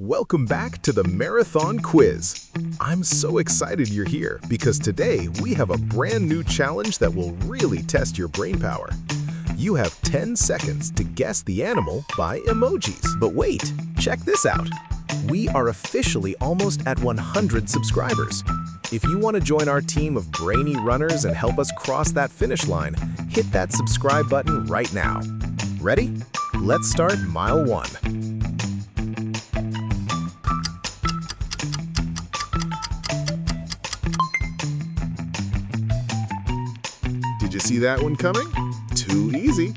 Welcome back to the Marathon Quiz. I'm so excited you're here because today we have a brand new challenge that will really test your brain power. You have 10 seconds to guess the animal by emojis. But wait, check this out. We are officially almost at 100 subscribers. If you want to join our team of brainy runners and help us cross that finish line, hit that subscribe button right now. Ready? Let's start mile 1. Did you see that one coming? Too easy.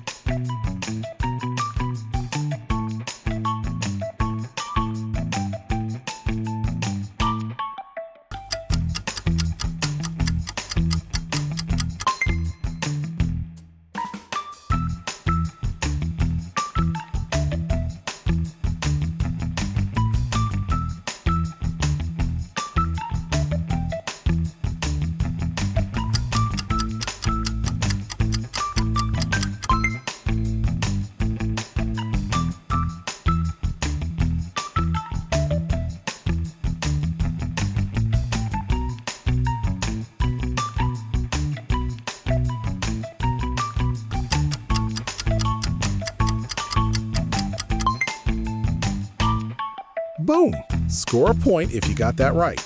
Boom! Score a point if you got that right.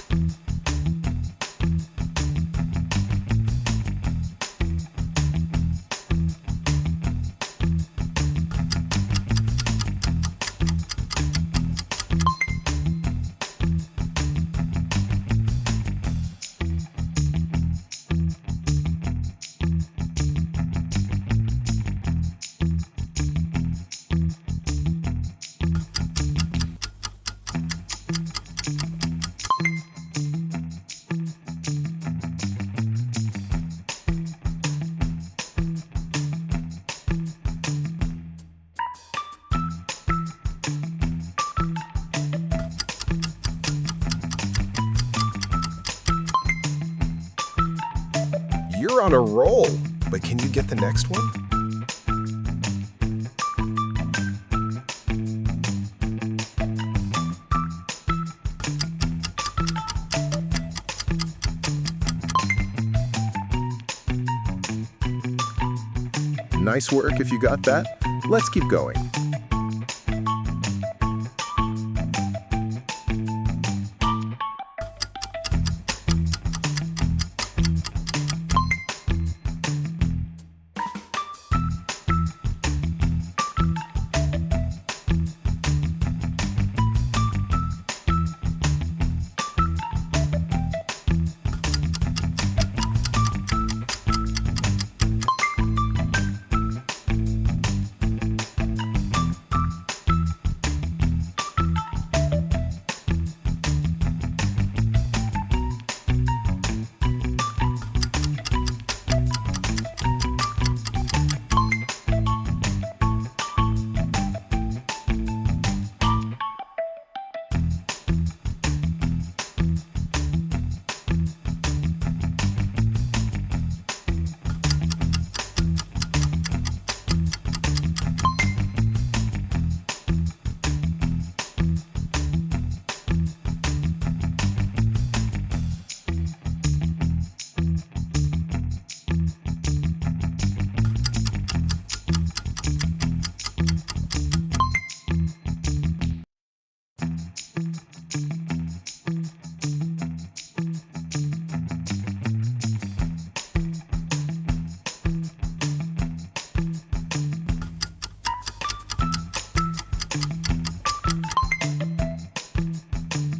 You're on a roll, but can you get the next one? Nice work if you got that. Let's keep going.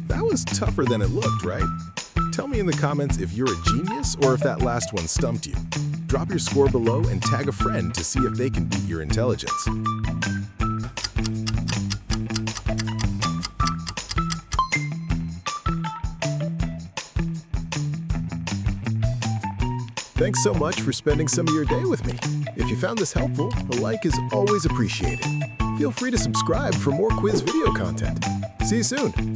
That was tougher than it looked, right? Tell me in the comments if you're a genius or if that last one stumped you. Drop your score below and tag a friend to see if they can beat your intelligence. Thanks so much for spending some of your day with me. If you found this helpful, a like is always appreciated. Feel free to subscribe for more quiz video content. See you soon.